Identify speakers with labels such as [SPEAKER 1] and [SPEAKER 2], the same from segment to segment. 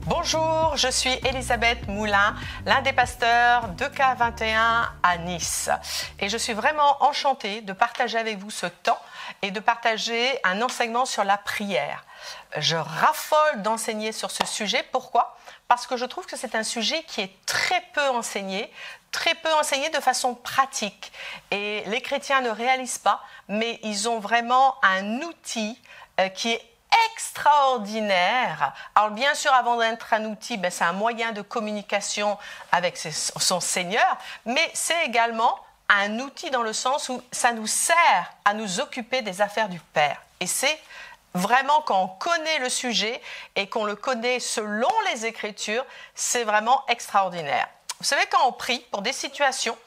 [SPEAKER 1] Bonjour, je suis Elisabeth Moulin, l'un des pasteurs de K21 à Nice. Et je suis vraiment enchantée de partager avec vous ce temps et de partager un enseignement sur la prière. Je raffole d'enseigner sur ce sujet. Pourquoi ? Parce que je trouve que c'est un sujet qui est très peu enseigné de façon pratique. Et les chrétiens ne réalisent pas, mais ils ont vraiment un outil qui est extraordinaire. Alors bien sûr, avant d'être un outil, c'est un moyen de communication avec son Seigneur, mais c'est également un outil dans le sens où ça nous sert à nous occuper des affaires du Père. Et c'est vraiment quand on connaît le sujet et qu'on le connaît selon les Écritures, c'est vraiment extraordinaire. Vous savez, quand on prie pour des situations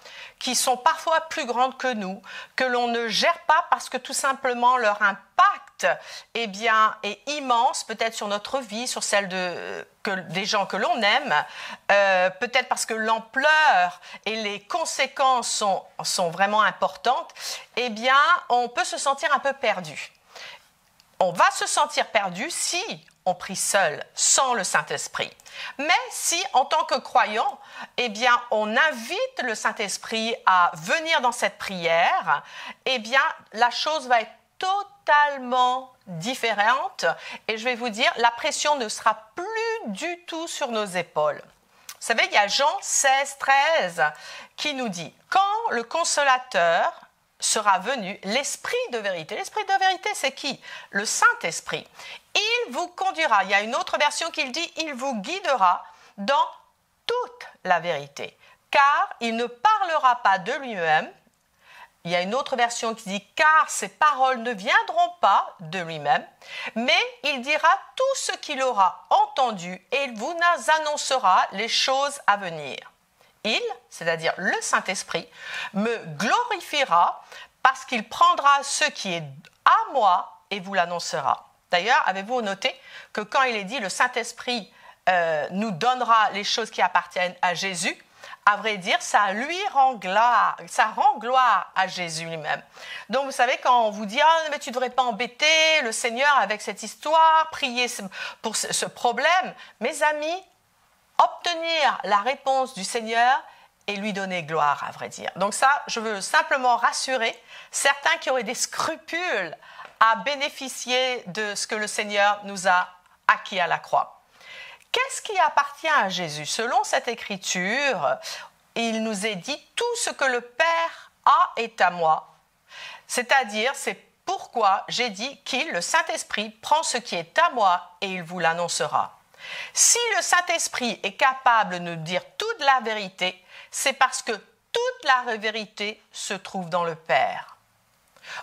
[SPEAKER 1] qui sont parfois plus grandes que nous, que l'on ne gère pas parce que tout simplement leur impact est immense, peut-être sur notre vie, sur celle des gens que l'on aime, peut-être parce que l'ampleur et les conséquences sont vraiment importantes, on peut se sentir un peu perdu. On va se sentir perdu si on prie seul, sans le Saint-Esprit. Mais si, en tant que croyant, on invite le Saint-Esprit à venir dans cette prière, la chose va être totalement différente. Et je vais vous dire, la pression ne sera plus du tout sur nos épaules. Vous savez, il y a Jean 16, 13 qui nous dit « Quand le Consolateur sera venu, l'Esprit de vérité. » L'Esprit de vérité, c'est qui ? Le Saint-Esprit. Il vous conduira. Il y a une autre version qui dit « Il vous guidera dans toute la vérité. » Car il ne parlera pas de lui-même. Il y a une autre version qui dit « Car ses paroles ne viendront pas de lui-même, mais il dira tout ce qu'il aura entendu et il vous annoncera les choses à venir. » Il, c'est-à-dire le Saint-Esprit, me glorifiera parce qu'il prendra ce qui est à moi et vous l'annoncera. D'ailleurs, avez-vous noté que quand il est dit le Saint-Esprit nous donnera les choses qui appartiennent à Jésus, à vrai dire, ça lui rend gloire, ça rend gloire à Jésus lui-même. Donc, vous savez, quand on vous dit « Ah, mais tu ne devrais pas embêter le Seigneur avec cette histoire, prier pour ce problème », mes amis, obtenir la réponse du Seigneur et lui donner gloire, à vrai dire. Donc ça, je veux simplement rassurer certains qui auraient des scrupules à bénéficier de ce que le Seigneur nous a acquis à la croix. Qu'est-ce qui appartient à Jésus ? Selon cette écriture, il nous est dit « Tout ce que le Père a est à moi ». C'est-à-dire, c'est pourquoi j'ai dit qu'il, le Saint-Esprit, prend ce qui est à moi et il vous l'annoncera. Si le Saint-Esprit est capable de nous dire toute la vérité, c'est parce que toute la vérité se trouve dans le Père.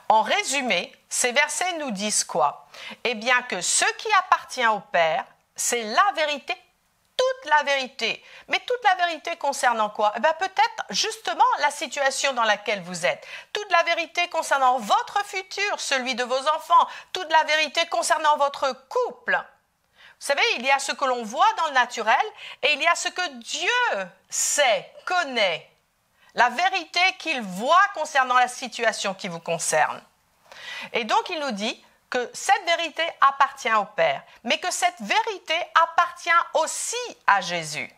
[SPEAKER 1] En résumé, ces versets nous disent quoi ? Eh bien que ce qui appartient au Père, c'est la vérité, toute la vérité. Mais toute la vérité concernant quoi ? Peut-être justement la situation dans laquelle vous êtes. Toute la vérité concernant votre futur, celui de vos enfants. Toute la vérité concernant votre couple. Vous savez, il y a ce que l'on voit dans le naturel et il y a ce que Dieu sait, connaît. La vérité qu'il voit concernant la situation qui vous concerne. Et donc, il nous dit que cette vérité appartient au Père, mais que cette vérité appartient aussi à Jésus.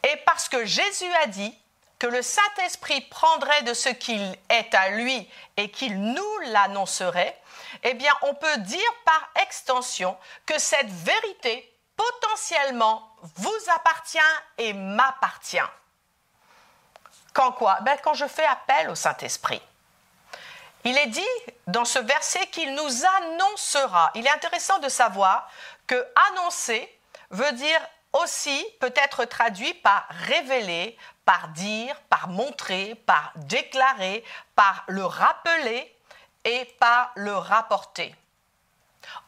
[SPEAKER 1] Et parce que Jésus a dit que le Saint-Esprit prendrait de ce qu'il est à lui et qu'il nous l'annoncerait, on peut dire par extension que cette vérité potentiellement vous appartient et m'appartient. Quand quoi ? Quand je fais appel au Saint-Esprit. Il est dit dans ce verset qu'il nous annoncera. Il est intéressant de savoir que annoncer veut dire aussi peut être traduit par révéler, par dire, par montrer, par déclarer, par le rappeler et par le rapporter.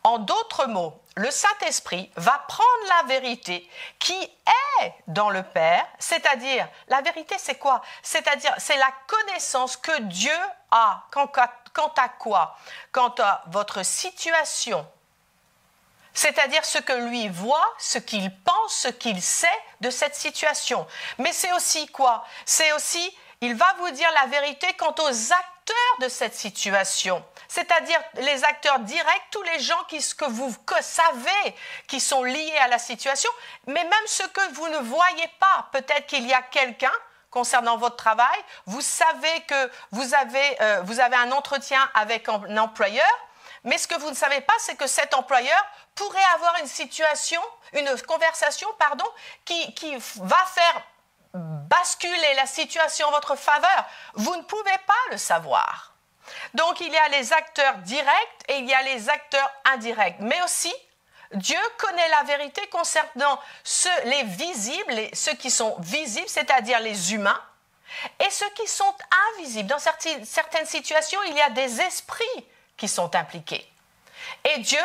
[SPEAKER 1] En d'autres mots, le Saint-Esprit va prendre la vérité qui est dans le Père, c'est-à-dire, la vérité c'est quoi ? C'est-à-dire, c'est la connaissance que Dieu a. Quant à quoi ? Quant à votre situation. C'est-à-dire ce que lui voit, ce qu'il pense, ce qu'il sait de cette situation. Mais c'est aussi quoi ? C'est aussi, il va vous dire la vérité quant aux acteurs de cette situation. C'est-à-dire les acteurs directs, tous les gens que savez qui sont liés à la situation, mais même ceux que vous ne voyez pas. Peut-être qu'il y a quelqu'un concernant votre travail, vous savez que vous avez un entretien avec un employeur, mais ce que vous ne savez pas, c'est que cet employeur pourrait avoir une conversation, qui va faire basculer la situation en votre faveur. Vous ne pouvez pas le savoir. Donc, il y a les acteurs directs et il y a les acteurs indirects. Mais aussi, Dieu connaît la vérité concernant les visibles, ceux qui sont visibles, c'est-à-dire les humains, et ceux qui sont invisibles. Dans certaines situations, il y a des esprits qui sont impliqués. Et Dieu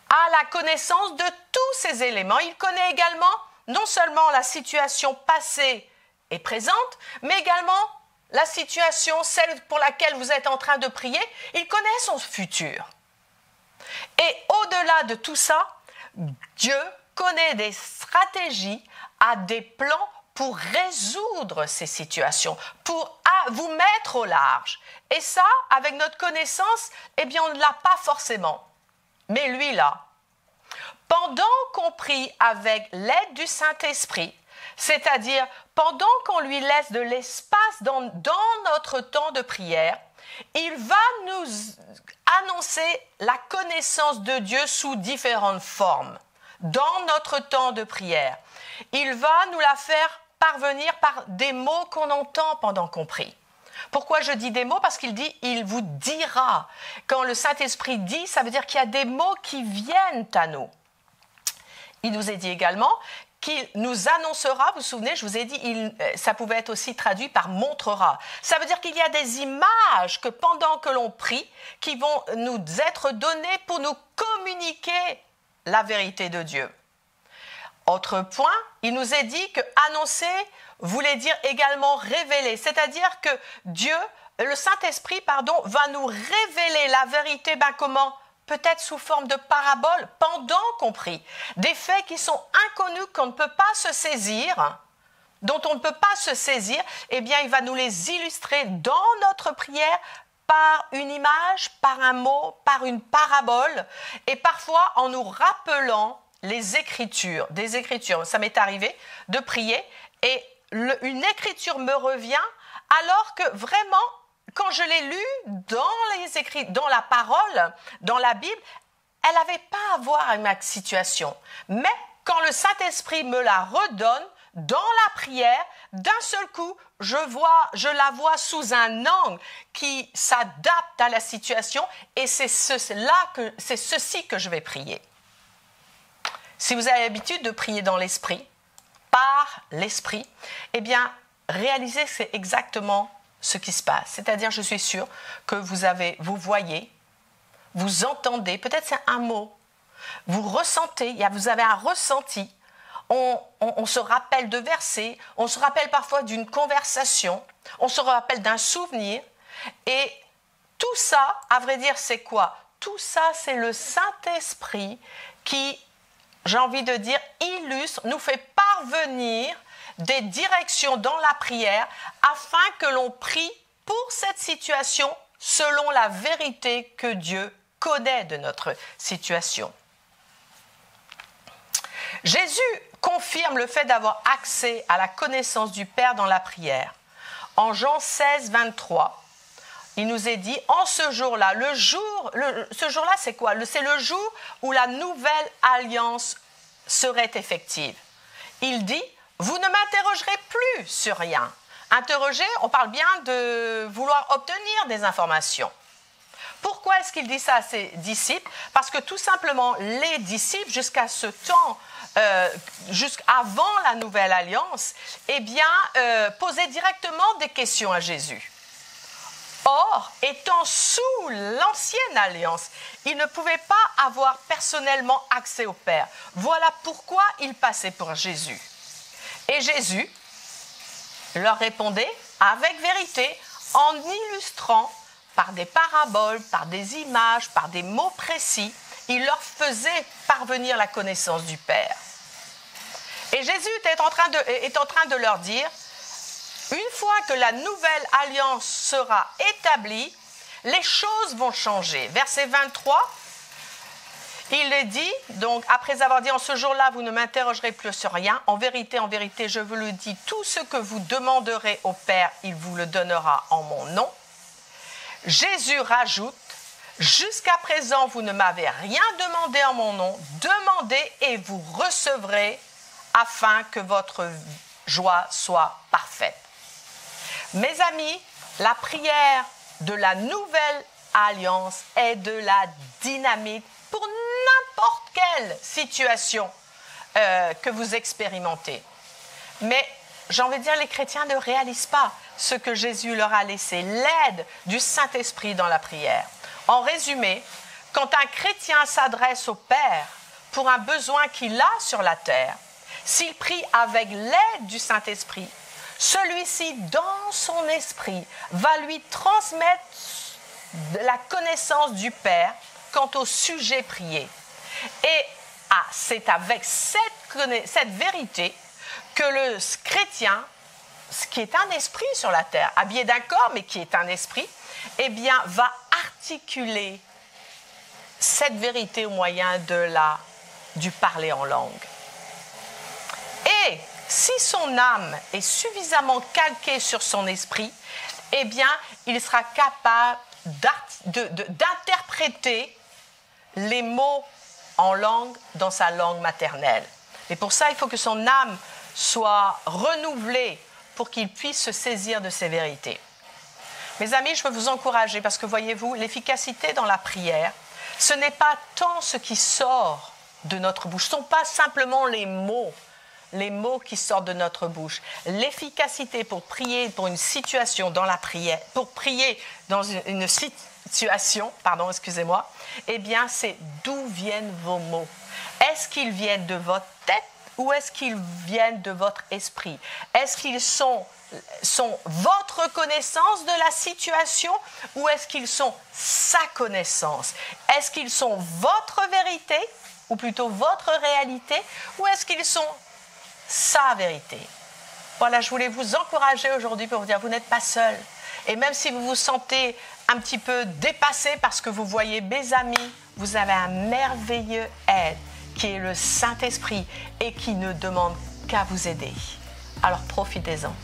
[SPEAKER 1] a la connaissance de tous ces éléments. Il connaît également non seulement la situation passée et présente, mais également la situation, celle pour laquelle vous êtes en train de prier. Il connaît son futur. Et au-delà de tout ça, Dieu connaît des stratégies, a des plans pour résoudre ces situations, pour vous mettre au large. Et ça, avec notre connaissance, on ne l'a pas forcément. Mais lui, là, pendant qu'on prie avec l'aide du Saint-Esprit, c'est-à-dire pendant qu'on lui laisse de l'espace dans notre temps de prière, il va nous annoncer la connaissance de Dieu sous différentes formes. Dans notre temps de prière, il va nous la faire parvenir par des mots qu'on entend pendant qu'on prie. Pourquoi je dis des mots? Parce qu'il dit, il vous dira. Quand le Saint-Esprit dit, ça veut dire qu'il y a des mots qui viennent à nous. Il nous est dit également qu'il nous annoncera, vous vous souvenez, je vous ai dit, ça pouvait être aussi traduit par montrera. Ça veut dire qu'il y a des images que pendant que l'on prie, qui vont nous être données pour nous communiquer la vérité de Dieu. Autre point, il nous est dit que annoncer voulait dire également révéler, c'est-à-dire que Dieu, le Saint-Esprit, va nous révéler la vérité, comment? Peut-être sous forme de paraboles, pendant qu'on prie. Des faits qui sont inconnus, qu'on ne peut pas se saisir, dont on ne peut pas se saisir, il va nous les illustrer dans notre prière par une image, par un mot, par une parabole, et parfois en nous rappelant des Écritures. Ça m'est arrivé de prier, et une écriture me revient, alors que vraiment, quand je l'ai lu dans la parole, dans la Bible, elle n'avait pas à voir avec ma situation. Mais quand le Saint-Esprit me la redonne, dans la prière, d'un seul coup, je la vois sous un angle qui s'adapte à la situation, et c'est ceci que je vais prier. Si vous avez l'habitude de prier dans l'Esprit, par l'Esprit, réalisez que c'est exactement ce qui se passe. C'est-à-dire, je suis sûre que vous voyez, vous entendez, peut-être c'est un mot, vous ressentez, vous avez un ressenti, on se rappelle de versets, on se rappelle parfois d'une conversation, on se rappelle d'un souvenir, et tout ça, à vrai dire, c'est quoi? Tout ça, c'est le Saint-Esprit qui, j'ai envie de dire, illustre, nous fait parvenir des directions dans la prière afin que l'on prie pour cette situation selon la vérité que Dieu connaît de notre situation. Jésus confirme le fait d'avoir accès à la connaissance du Père dans la prière. En Jean 16, 23, il nous est dit, en ce jour-là, ce jour-là c'est quoi? C'est le jour où la nouvelle alliance serait effective. Il dit, vous ne m'interrogerez plus sur rien. Interroger, on parle bien de vouloir obtenir des informations. Pourquoi est-ce qu'il dit ça à ses disciples? Parce que tout simplement, les disciples, jusqu'à ce temps, jusqu'avant la nouvelle alliance, posaient directement des questions à Jésus. Or, étant sous l'ancienne alliance, ils ne pouvaient pas avoir personnellement accès au Père. Voilà pourquoi ils passaient pour Jésus. Et Jésus leur répondait avec vérité en illustrant par des paraboles, par des images, par des mots précis, il leur faisait parvenir la connaissance du Père. Et Jésus est en train de leur dire, Une fois que la nouvelle alliance sera établie, les choses vont changer. Verset 23, il est dit, donc après avoir dit en ce jour-là, vous ne m'interrogerez plus sur rien. En vérité, je vous le dis, tout ce que vous demanderez au Père, il vous le donnera en mon nom. Jésus rajoute, jusqu'à présent, vous ne m'avez rien demandé en mon nom. Demandez et vous recevrez afin que votre joie soit parfaite. Mes amis, la prière de la nouvelle alliance est de la dynamite pour n'importe quelle situation que vous expérimentez. Mais j'ai envie de dire, les chrétiens ne réalisent pas ce que Jésus leur a laissé, l'aide du Saint-Esprit dans la prière. En résumé, quand un chrétien s'adresse au Père pour un besoin qu'il a sur la terre, s'il prie avec l'aide du Saint-Esprit, celui-ci, dans son esprit, va lui transmettre la connaissance du Père quant au sujet prié. Et c'est avec cette vérité que le chrétien, qui est un esprit sur la terre, habillé d'un corps, mais qui est un esprit, eh bien, va articuler cette vérité au moyen du parler en langue. Et si son âme est suffisamment calquée sur son esprit, eh bien, il sera capable d'interpréter les mots en langue dans sa langue maternelle. Et pour ça, il faut que son âme soit renouvelée pour qu'il puisse se saisir de ces vérités. Mes amis, je veux vous encourager parce que voyez-vous, l'efficacité dans la prière, ce n'est pas tant ce qui sort de notre bouche, ce ne sont pas simplement les mots qui sortent de notre bouche. L'efficacité pour prier pour une situation dans la prière, pour prier dans une situation, eh bien, c'est d'où viennent vos mots. Est-ce qu'ils viennent de votre tête ou est-ce qu'ils viennent de votre esprit? Est-ce qu'ils sont votre connaissance de la situation ou est-ce qu'ils sont sa connaissance? Est-ce qu'ils sont votre vérité ou plutôt votre réalité ou est-ce qu'ils sont sa vérité? Voilà, je voulais vous encourager aujourd'hui pour vous dire, vous n'êtes pas seul. Et même si vous vous sentez un petit peu dépassé parce que vous voyez, mes amis, vous avez un merveilleux aide qui est le Saint-Esprit et qui ne demande qu'à vous aider. Alors profitez-en.